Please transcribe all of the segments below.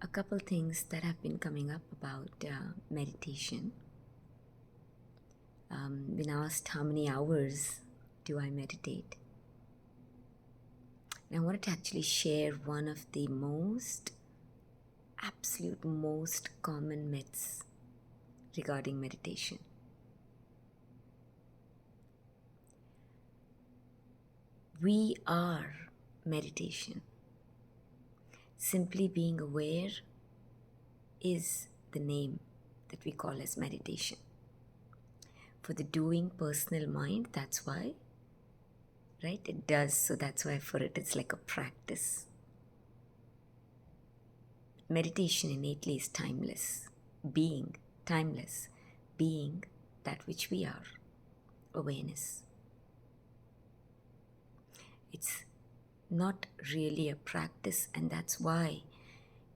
a couple things that have been coming up about meditation. Been asked how many hours do I meditate? And I wanted to actually share one of the absolute most common myths regarding meditation. We are meditation. Simply being aware is the name that we call as meditation. For the doing personal mind, that's why, right? It does, so that's why for it, it's like a practice. Meditation innately is timeless. Being, timeless. Being that which we are. Awareness. It's not really a practice, and that's why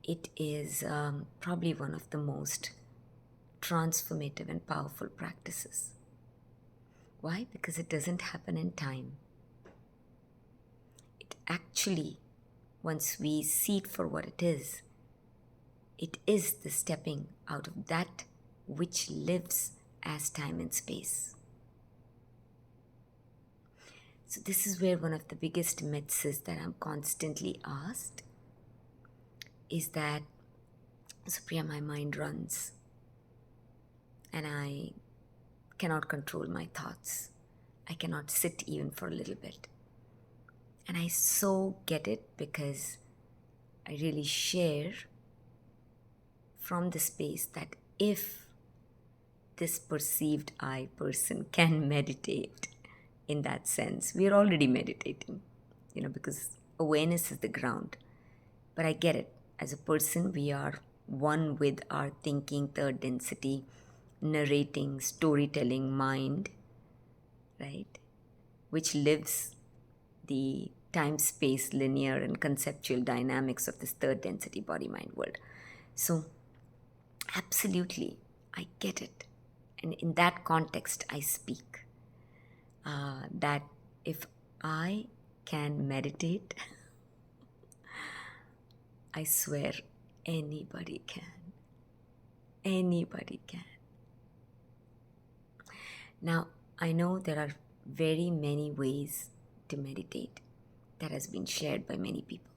it is probably one of the most transformative and powerful practices. Why? Because it doesn't happen in time. It actually, once we see it for what it is the stepping out of that which lives as time and space. So this is where one of the biggest myths is that I'm constantly asked is that, Supriya, my mind runs and I cannot control my thoughts. I cannot sit even for a little bit. And I so get it, because I really share from the space that if this perceived I person can meditate in that sense, we are already meditating, because awareness is the ground. But I get it. As a person, we are one with our thinking, third density, narrating, storytelling mind, right? Which lives the time-space, linear and conceptual dynamics of this third density body-mind world. So, absolutely, I get it. And in that context, I speak. That if I can meditate, I swear anybody can. Anybody can. Now, I know there are very many ways to meditate that has been shared by many people.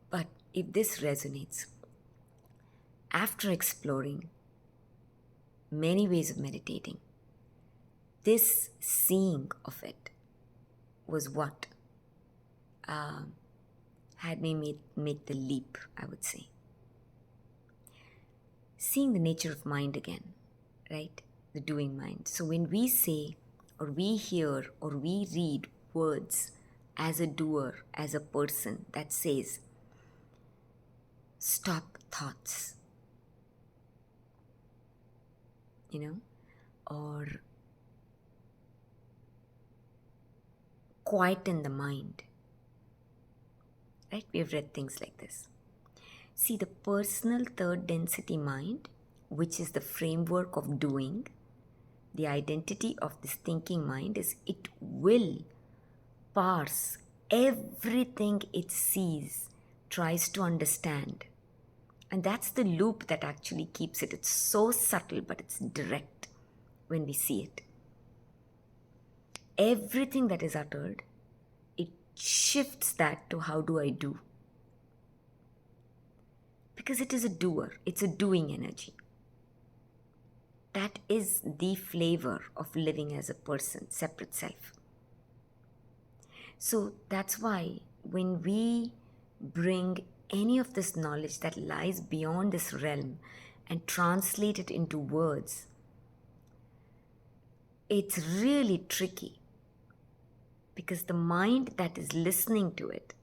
But if this resonates, after exploring many ways of meditating, this seeing of it was what had me make the leap, I would say. Seeing the nature of mind again, right? The doing mind. So when we say, or we hear, or we read words as a doer, as a person that says, stop thoughts, or quieten the mind, right? We have read things like this. See, the personal third density mind, which is the framework of doing, the identity of this thinking mind is it will parse everything it sees, tries to understand. And that's the loop that actually keeps it. It's so subtle, but it's direct when we see it. Everything that is uttered, it shifts that to how do I do? Because it is a doer. It's a doing energy. That is the flavor of living as a person, separate self. So that's why when we bring any of this knowledge that lies beyond this realm and translate it into words, it's really tricky. Because the mind that is listening to it,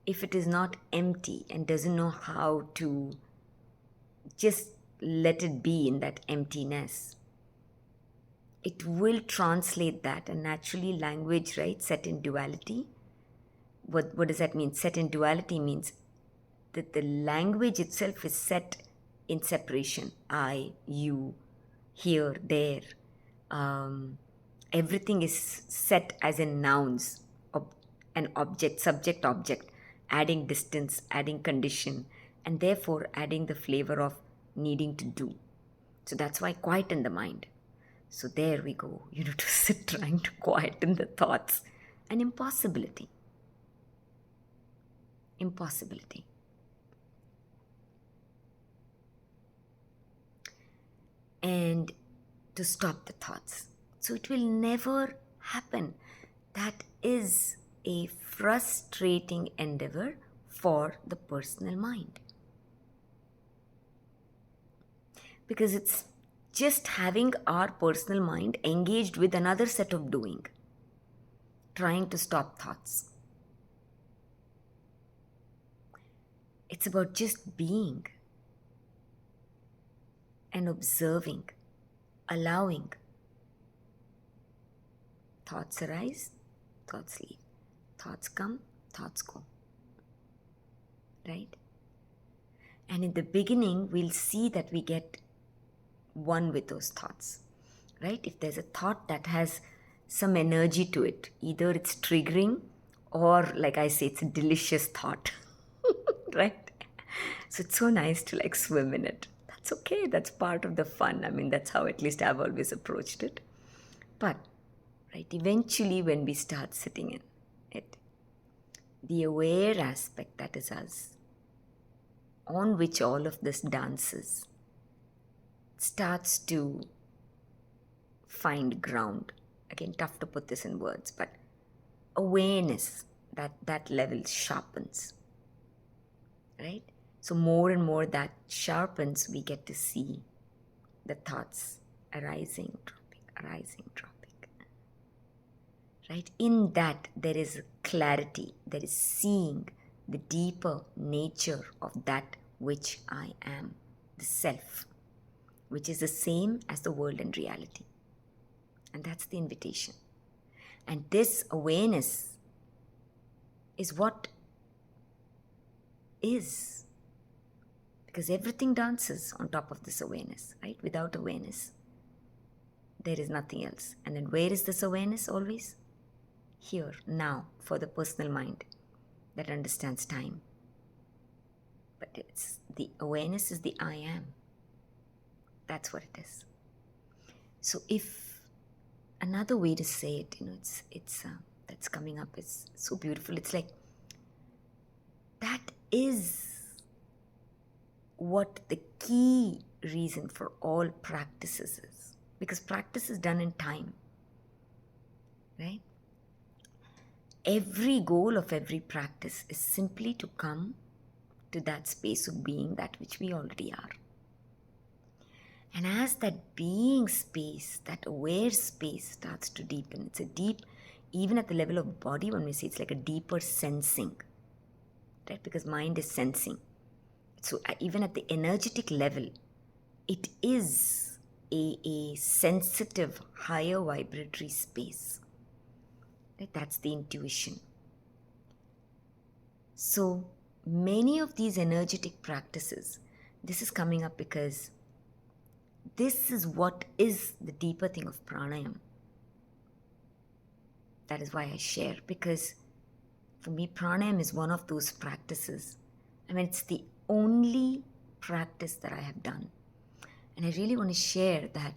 if it is not empty and doesn't know how to just let it be in that emptiness, it will translate that. And naturally, language, right, set in duality. What does that mean? Set in duality means that the language itself is set in separation. I, you, here, there. Everything is set as in nouns, an object, subject, object, adding distance, adding condition, and therefore adding the flavor of needing to do. So that's why quieten the mind. So there we go, to sit trying to quieten the thoughts. An impossibility. Impossibility. And to stop the thoughts. So it will never happen. That is a frustrating endeavor for the personal mind. Because it's just having our personal mind engaged with another set of doing, trying to stop thoughts. It's about just being and observing, allowing. Thoughts arise, thoughts leave. Thoughts come, thoughts go. Right? And in the beginning, we'll see that we get one with those thoughts. Right? If there's a thought that has some energy to it, either it's triggering or, like I say, it's a delicious thought. Right? So it's so nice to swim in it. That's okay. That's part of the fun. I mean, that's how at least I've always approached it. But, right, eventually when we start sitting in it, the aware aspect that is us, on which all of this dances, starts to find ground. Again, tough to put this in words, but awareness, that level sharpens. Right? So more and more that sharpens, we get to see the thoughts arising, dropping. Right? In that, there is clarity, there is seeing the deeper nature of that which I am, the self, which is the same as the world and reality. And that's the invitation. And this awareness is what is. Because everything dances on top of this awareness, right? Without awareness, there is nothing else. And then where is this awareness always? Here, now, for the personal mind that understands time. But it's the awareness is the I am. That's what it is. So if another way to say it, it's that's coming up, it's so beautiful. It's like that is what the key reason for all practices is. Because practice is done in time. Right? Every goal of every practice is simply to come to that space of being that which we already are. And as that being space, that aware space starts to deepen, it's a deep, even at the level of body, when we say it's like a deeper sensing, right? Because mind is sensing. So even at the energetic level, it is a sensitive, higher vibratory space. Right? That's the intuition. So many of these energetic practices, this is coming up because this is what is the deeper thing of pranayama. That is why I share, because for me, pranayama is one of those practices. I mean, it's the only practice that I have done. And I really want to share that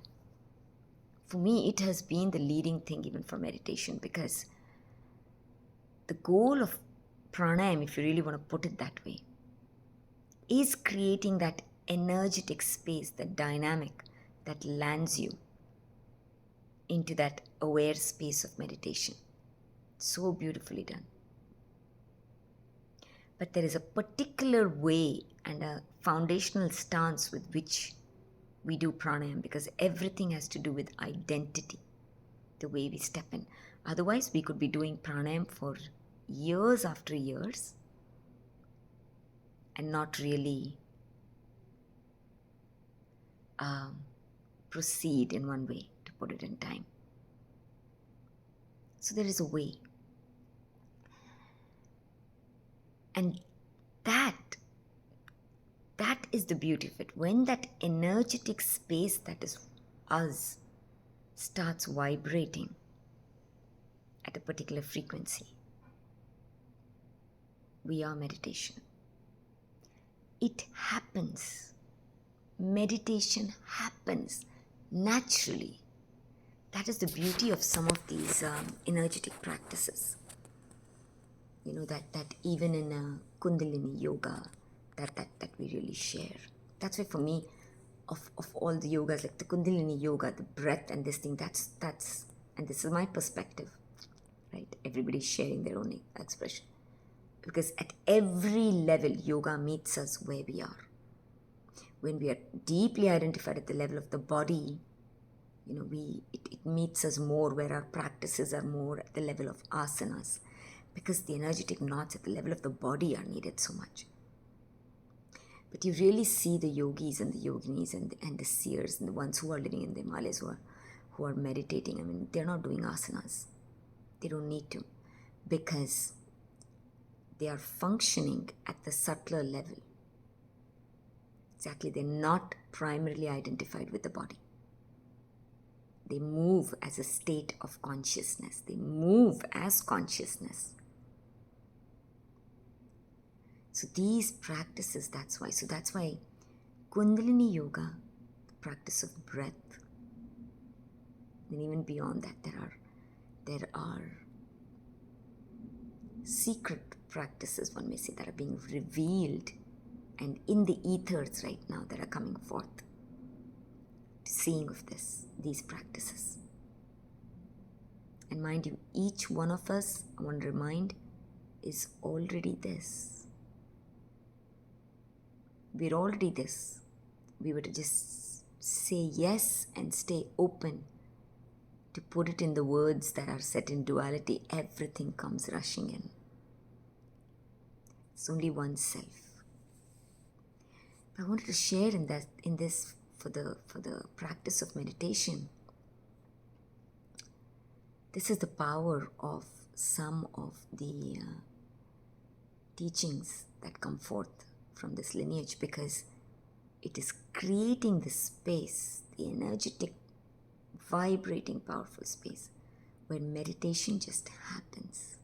for me, it has been the leading thing even for meditation, because the goal of pranayama, if you really want to put it that way, is creating that energetic space, that dynamic that lands you into that aware space of meditation. So beautifully done. But there is a particular way and a foundational stance with which we do pranayama, because everything has to do with identity, the way we step in. Otherwise, we could be doing pranayama for years after years and not really proceed in one way, to put it in time. So there is a way. And that is the beauty of it. When that energetic space that is us starts vibrating at a particular frequency, we are meditation. it happens. Meditation happens naturally. That is the beauty of some of these energetic practices. That even in Kundalini yoga, that we really share. That's why for me, of all the yogas, like the Kundalini yoga, the breath and this thing, that's and this is my perspective, right? Everybody's sharing their own expression. Because at every level, yoga meets us where we are. When we are deeply identified at the level of the body, it meets us more where our practices are more at the level of asanas, because the energetic knots at the level of the body are needed so much. But you really see the yogis and the yoginis and the seers and the ones who are living in the Himalayas who are meditating. I mean, they're not doing asanas. They don't need to, because they are functioning at the subtler level. Exactly, they're not primarily identified with the body. They move as a state of consciousness. They move as consciousness. So these practices, that's why Kundalini yoga, the practice of breath, and even beyond that, there are secret practices, one may say, that are being revealed and in the ethers right now that are coming forth. Seeing of these practices. And mind you, each one of us, I want to remind, is already this. We're already this. We were to just say yes and stay open to put it in the words that are set in duality. Everything comes rushing in. It's only oneself. I wanted to share in this for the practice of meditation. This is the power of some of the teachings that come forth from this lineage, because it is creating the space, the energetic, vibrating, powerful space where meditation just happens.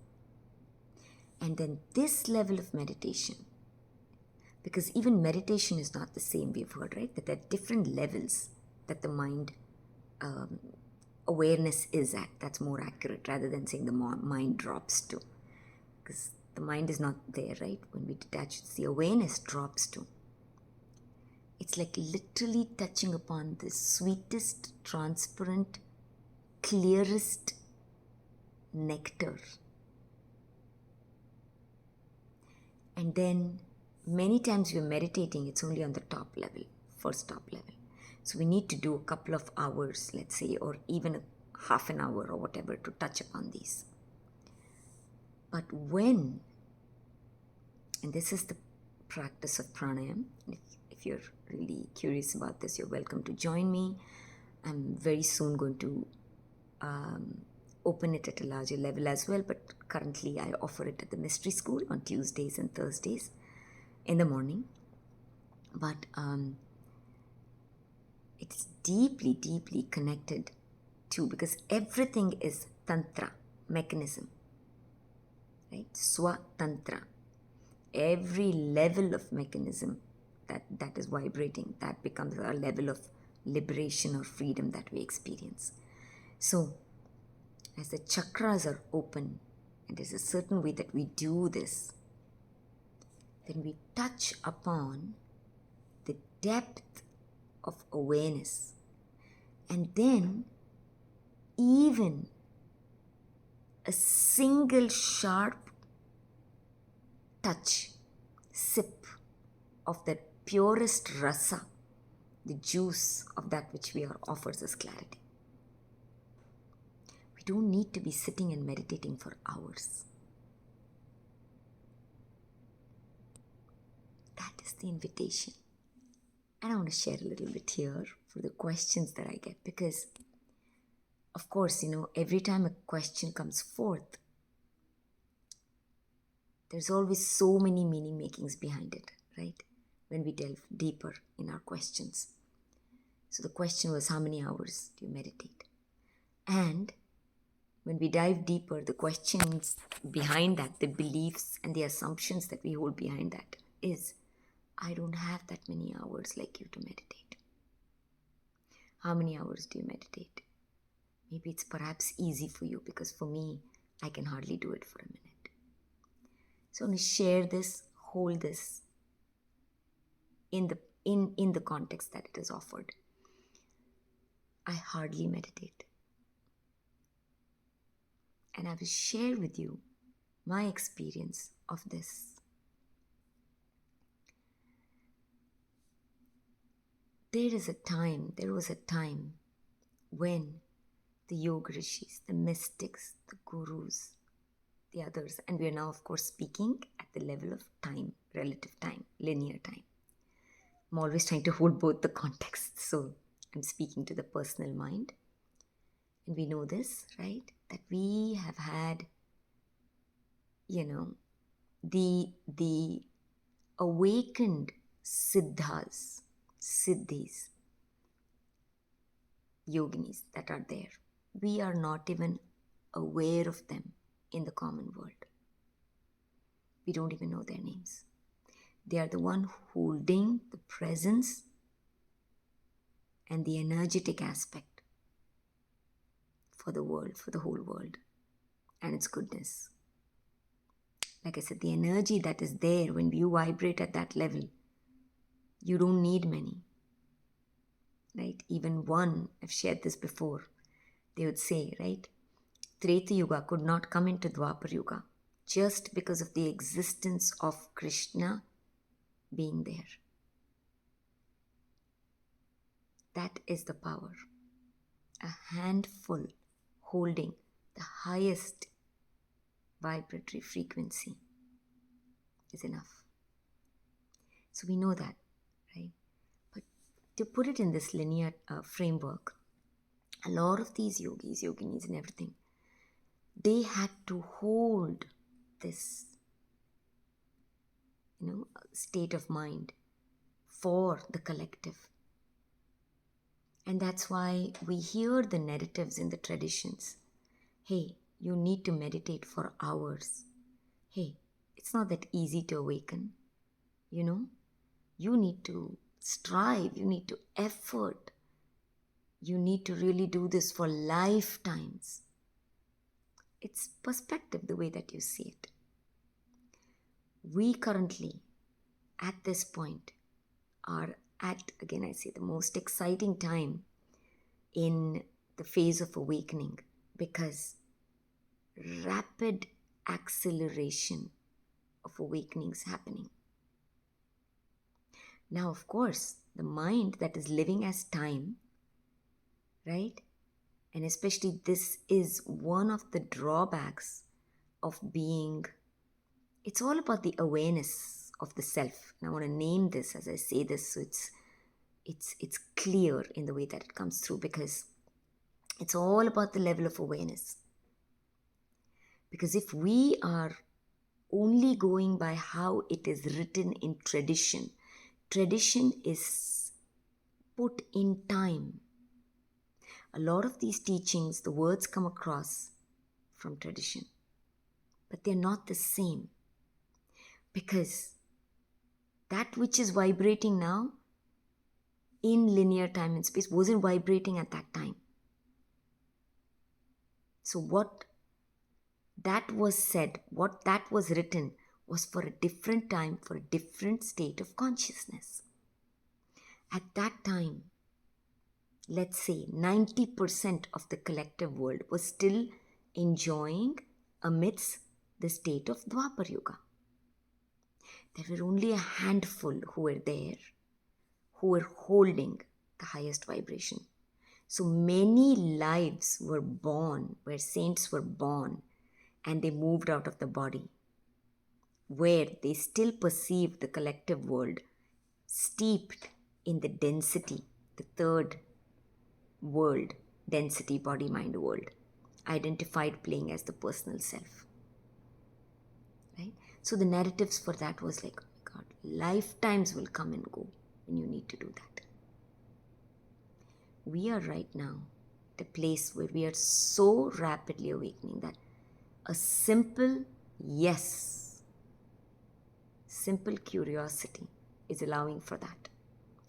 And then this level of meditation, because even meditation is not the same, we've heard, right? That there are different levels that the mind awareness is at. That's more accurate rather than saying the mind drops to. Because the mind is not there, right? When we detach, it's the awareness drops to. It's like literally touching upon the sweetest, transparent, clearest nectar. And then many times we're meditating, it's only on the top level, first top level. So we need to do a couple of hours, let's say, or even a half an hour or whatever to touch upon these. But when, and this is the practice of pranayama, if you're really curious about this, you're welcome to join me. I'm very soon going to open it at a larger level as well, but currently I offer it at the Mystery School on Tuesdays and Thursdays in the morning. But it's deeply, deeply connected to, because everything is tantra, mechanism, right? Swatantra. Every level of mechanism that is vibrating, that becomes our level of liberation or freedom that we experience. So as the chakras are open, and there's a certain way that we do this, then we touch upon the depth of awareness. And then even a single sharp touch, sip of that purest rasa, the juice of that which we are, offers us clarity. We don't need to be sitting and meditating for hours. That is the invitation. And I want to share a little bit here for the questions that I get, because of course, every time a question comes forth, there's always so many meaning makings behind it, right? When we delve deeper in our questions. So the question was, how many hours do you meditate? And when we dive deeper, the questions behind that, the beliefs and the assumptions that we hold behind that is, I don't have that many hours like you to meditate. How many hours do you meditate? Maybe it's perhaps easy for you, because for me, I can hardly do it for a minute. So I'm going to share this, hold this in the context that it is offered. I hardly meditate. And I will share with you my experience of this. There was a time when the yoga rishis, the mystics, the gurus, the others, and we are now, of course, speaking at the level of time, relative time, linear time. I'm always trying to hold both the contexts, so I'm speaking to the personal mind. And we know this, right? That we have had, the awakened siddhis, yoginis that are there. We are not even aware of them in the common world. We don't even know their names. They are the one holding the presence and the energetic aspect for the world, for the whole world and its goodness. Like I said, the energy that is there when you vibrate at that level, you don't need many. Right? Even one, I've shared this before, they would say, right? Treta Yuga could not come into Dwaparayuga just because of the existence of Krishna being there. That is the power. A handful holding the highest vibratory frequency is enough. So we know that, right? But to put it in this linear framework, a lot of these yogis, yoginis and everything, they had to hold this, state of mind for the collective. And that's why we hear the narratives in the traditions. Hey, you need to meditate for hours. Hey, it's not that easy to awaken. You need to strive, you need to effort. You need to really do this for lifetimes. It's perspective, the way that you see it. We currently, at this point, are at, again I say, the most exciting time in the phase of awakening, because rapid acceleration of awakenings happening. Now, of course, the mind that is living as time, right? And especially this is one of the drawbacks of being, it's all about the awareness of the self. And I want to name this as I say this, so it's clear in the way that it comes through, because it's all about the level of awareness. Because if we are only going by how it is written in tradition is put in time. A lot of these teachings, the words come across from tradition, but they're not the same, because that which is vibrating now in linear time and space wasn't vibrating at that time. So what that was said, what that was written, was for a different time, for a different state of consciousness. At that time, let's say 90% of the collective world was still enjoying amidst the state of Dwaparayuga. There were only a handful who were there, who were holding the highest vibration. So many lives were born, where saints were born, and they moved out of the body, where they still perceived the collective world steeped in the density, the third world, density, body, mind world, identified playing as the personal self. Right? So the narratives for that was like, oh my God, lifetimes will come and go and you need to do that. We are right now at a place where we are so rapidly awakening that a simple yes, simple curiosity is allowing for that.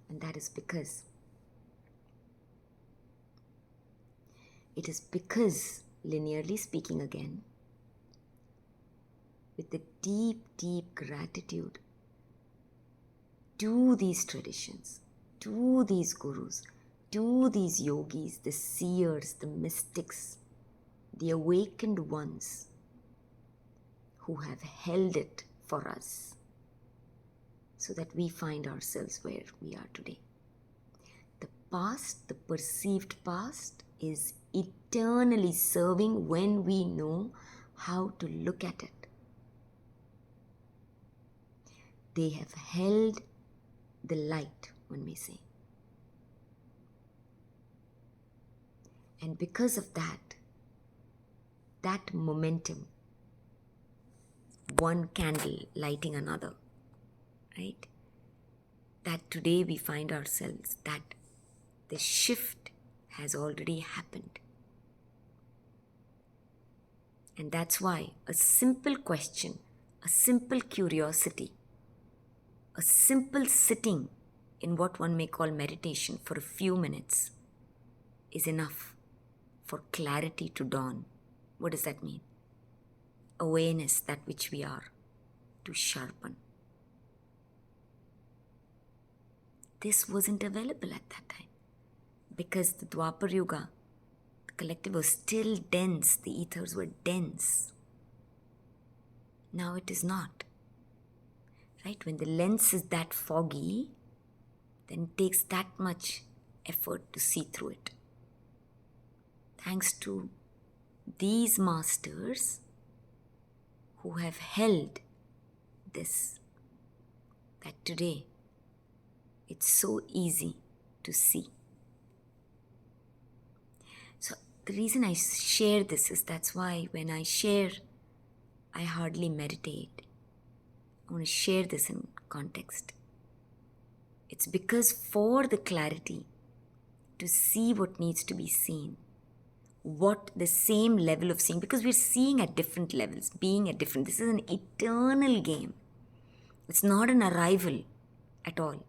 And that is because linearly speaking again, with the deep, deep gratitude to these traditions, to these gurus, to these yogis, the seers, the mystics, the awakened ones who have held it for us so that we find ourselves where we are today. The past, the perceived past, is eternally serving when we know how to look at it. They have held the light, one may say. And because of that momentum, one candle lighting another, right? That today we find ourselves, that the shift has already happened. And that's why a simple question, a simple curiosity, a simple sitting in what one may call meditation for a few minutes is enough for clarity to dawn. What does that mean? Awareness, that which we are, to sharpen. This wasn't available at that time because the Dwaparayuga, the collective, was still dense. The ethers were dense. Now it is not. Right? When the lens is that foggy, then it takes that much effort to see through it. Thanks to these masters who have held this, that today it's so easy to see. So the reason I share this is that's why when I share, I hardly meditate. I want to share this in context. It's because for the clarity to see what needs to be seen, what the same level of seeing, because we're seeing at different levels, being at different, this is an eternal game. It's not an arrival at all.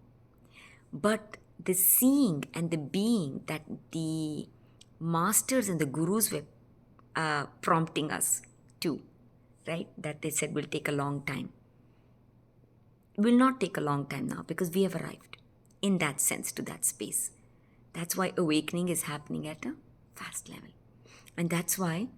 But the seeing and the being that the masters and the gurus were prompting us to, right? That they said will take a long time. Will not take a long time now because we have arrived in that sense to that space. That's why awakening is happening at a fast level. And that's why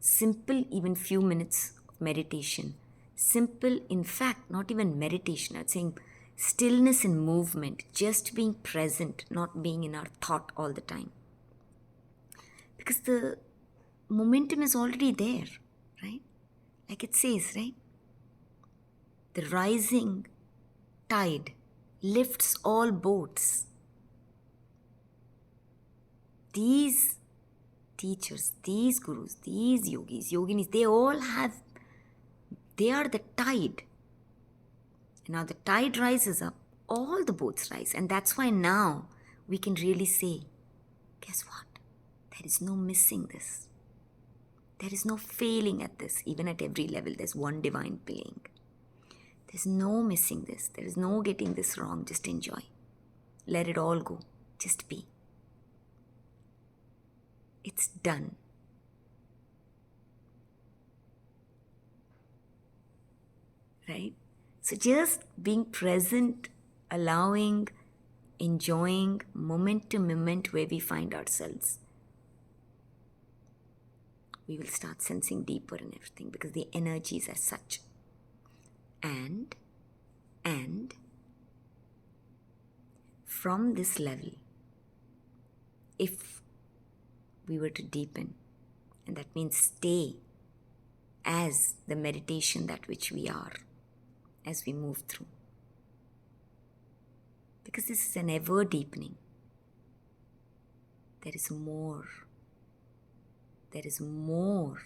simple, even few minutes of meditation, simple, in fact, not even meditation, I'm saying stillness and movement, just being present, not being in our thought all the time. Because the momentum is already there, right? Like it says, right? The rising tide lifts all boats. These teachers, these gurus, these yogis, yoginis, they are the tide. Now the tide rises up, all the boats rise. And that's why now we can really say, guess what? There is no missing this. There is no failing at this. Even at every level, there's one divine being. There's no missing this. There is no getting this wrong. Just enjoy. Let it all go. Just be. It's done. Right? So just being present, allowing, enjoying moment to moment where we find ourselves. We will start sensing deeper in everything because the energies are such. And from this level, if we were to deepen, and that means stay as the meditation that which we are as we move through. Because this is an ever deepening. There is more. There is more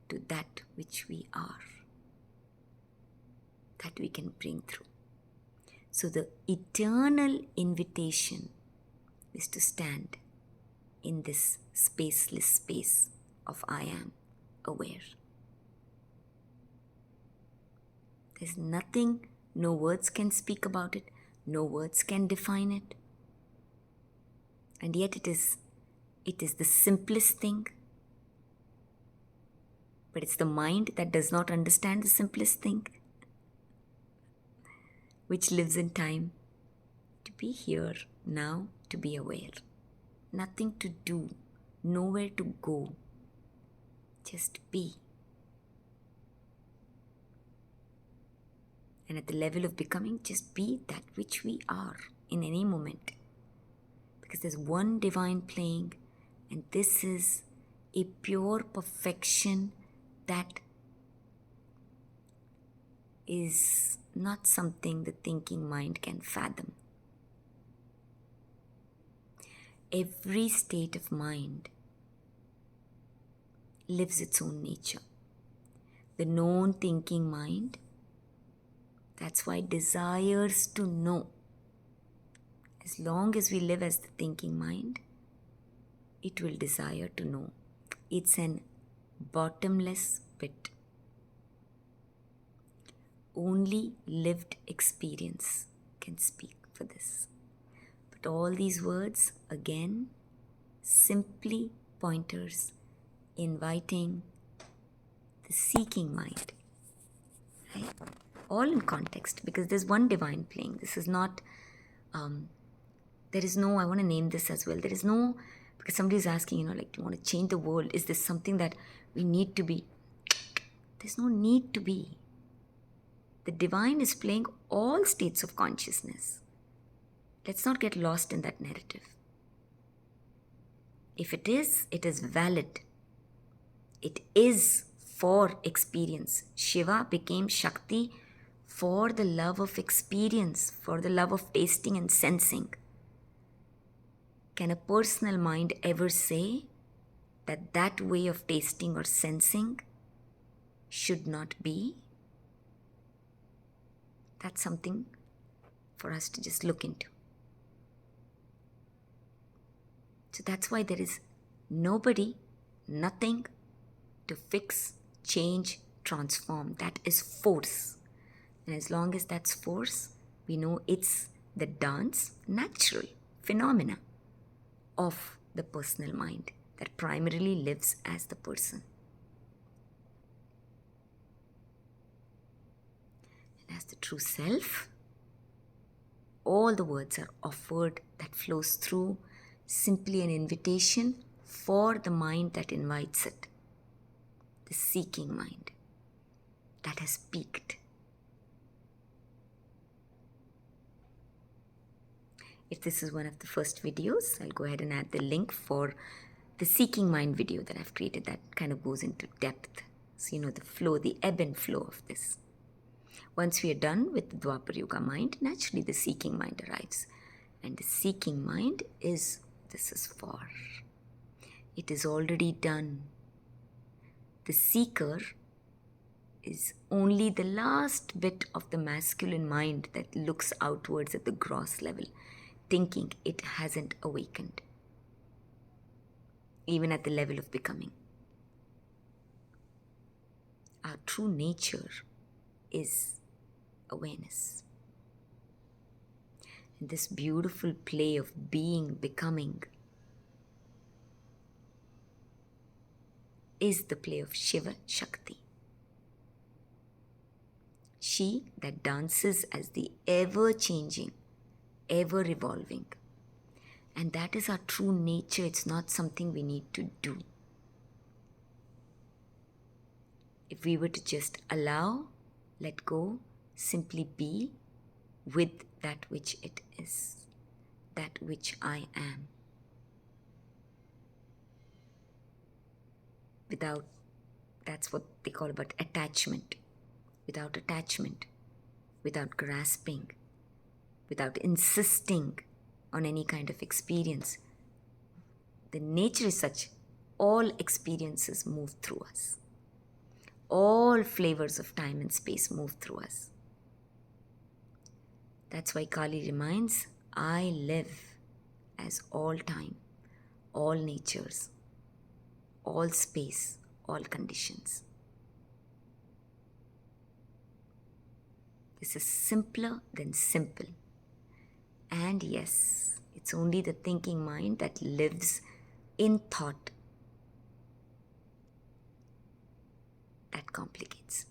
to that which we are, that we can bring through. So the eternal invitation is to stand in this spaceless space of I am aware. There's nothing No words can speak about it. No words can define it. And yet it is the simplest thing. But it's the mind that does not understand the simplest thing, which lives in time. To be here now, to be aware. Nothing to do, nowhere to go. Just be. And at the level of becoming, just be that which we are in any moment. Because there's one divine playing, and this is a pure perfection that is not something the thinking mind can fathom. Every state of mind lives its own nature. The known thinking mind, that's why desires to know. As long as we live as the thinking mind, it will desire to know. It's an bottomless pit. Only lived experience can speak for this. But all these words, again, simply pointers inviting the seeking mind. Right? All in context, because there's one divine playing. This is not, there is no, I want to name this as well. There is no, because somebody is asking, do you want to change the world? Is this something that we need to be? There's no need to be. The divine is playing all states of consciousness. Let's not get lost in that narrative. If it is valid. It is for experience. Shiva became Shakti for the love of experience, for the love of tasting and sensing. Can a personal mind ever say that that way of tasting or sensing should not be? That's something for us to just look into. So that's why there is nobody, nothing to fix, change, transform. That is force. And as long as that's force, we know it's the dance, natural phenomena of the personal mind that primarily lives as the person. And as the true self, all the words are offered that flows through simply an invitation for the mind that invites it. The seeking mind that has peaked. If this is one of the first videos, I'll go ahead and add the link for the seeking mind video that I've created that kind of goes into depth. So the flow, the ebb and flow of this. Once we are done with the Dwaparayuga mind, naturally the seeking mind arrives. And the seeking mind is, this is for. It is already done. The seeker is only the last bit of the masculine mind that looks outwards at the gross level, thinking it hasn't awakened, even at the level of becoming. Our true nature is awareness. And this beautiful play of being, becoming, is the play of Shiva Shakti. She that dances as the ever-changing, ever-evolving. And that is our true nature. It's not something we need to do. If we were to just allow, let go, simply be with that which it is, that which I am. Without, that's what they call about attachment. Without attachment, without grasping, without insisting on any kind of experience. The nature is such, all experiences move through us. All flavors of time and space move through us. That's why Kali reminds, I live as all time, all natures, all space, all conditions. This is simpler than simple. And yes, it's only the thinking mind that lives in thought that complicates.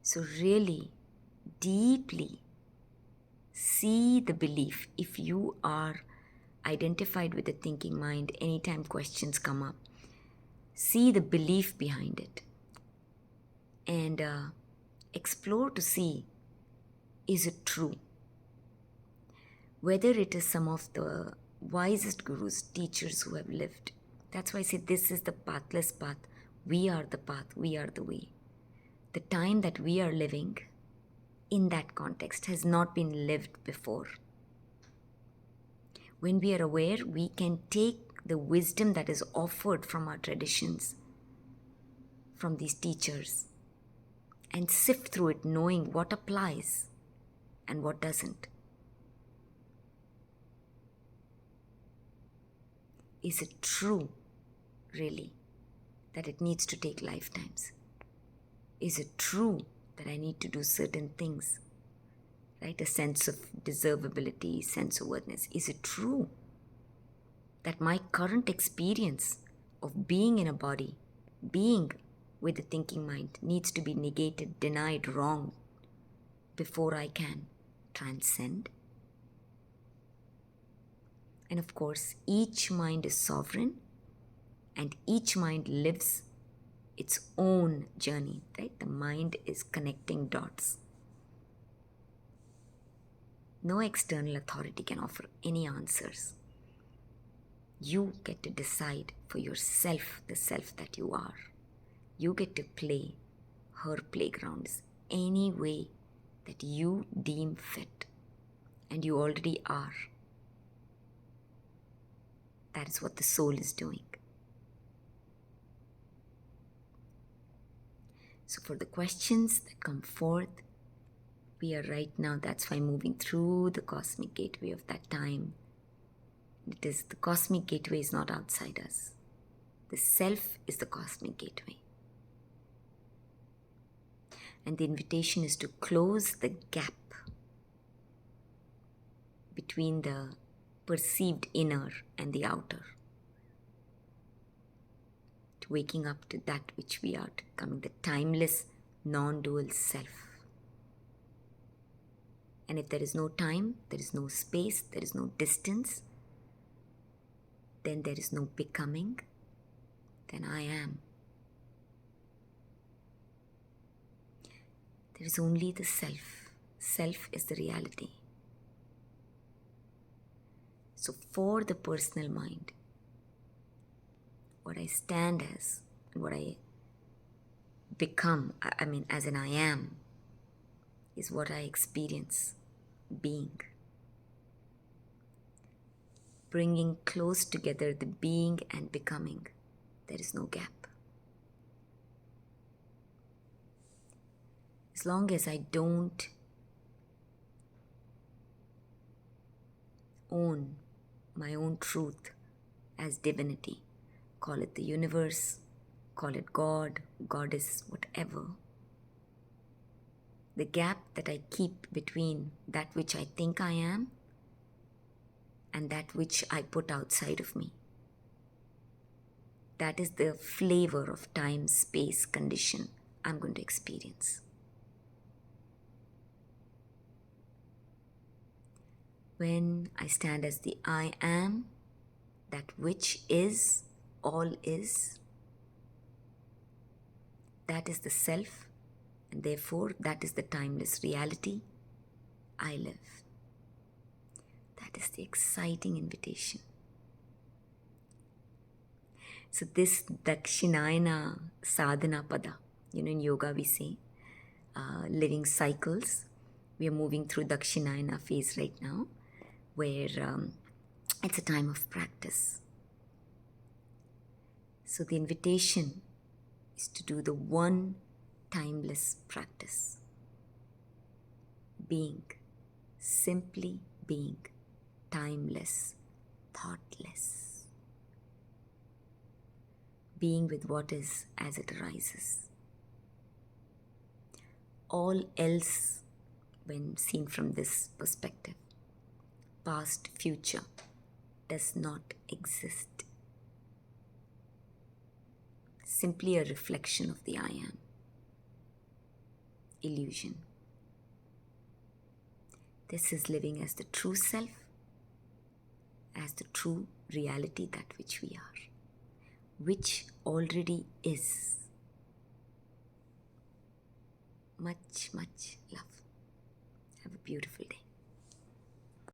So really, deeply see the belief. If you are identified with the thinking mind, anytime questions come up, see the belief behind it and explore to see, is it true? Whether it is some of the wisest gurus, teachers who have lived. That's why I say this is the pathless path. We are the path, we are the way. The time that we are living in that context has not been lived before. When we are aware, we can take the wisdom that is offered from our traditions, from these teachers, and sift through it, knowing what applies and what doesn't. Is it true, really, that it needs to take lifetimes? Is it true that I need to do certain things? Right? A sense of deservability, sense of worthiness. Is it true that my current experience of being in a body, being with the thinking mind, needs to be negated, denied, wrong before I can transcend? And of course, each mind is sovereign and each mind lives its own journey, right? The mind is connecting dots. No external authority can offer any answers. You get to decide for yourself, the self that you are. You get to play her playgrounds any way that you deem fit. And you already are. That is what the soul is doing. So for the questions that come forth, we are right now, that's why moving through the cosmic gateway of that time. It is the cosmic gateway is not outside us. The self is the cosmic gateway. And the invitation is to close the gap between the perceived inner and the outer. To waking up to that which we are, to becoming the timeless, non-dual self. And if there is no time, there is no space, there is no distance, then there is no becoming, then I am. There is only the self. Self is the reality. So for the personal mind, what I stand as, what I become, as an I am, is what I experience being. Bringing close together the being and becoming, there is no gap. As long as I don't own my own truth as divinity, call it the universe, call it God, goddess, whatever, the gap that I keep between that which I think I am and that which I put outside of me, that is the flavor of time, space, condition I'm going to experience. When I stand as the I am, that which is, all is, that is the self, and therefore that is the timeless reality I live. That is the exciting invitation. So this Dakshinayana sadhana pada, in yoga we say, living cycles. We are moving through Dakshinayana phase right now, where it's a time of practice. So the invitation is to do the one timeless practice. Being, simply being, timeless, thoughtless. Being with what is as it arises. all else when seen from this perspective. Past, future does not exist. Simply a reflection of the I am. Illusion. This is living as the true self, as the true reality, that which we are, which already is. Much, much love. Have a beautiful day.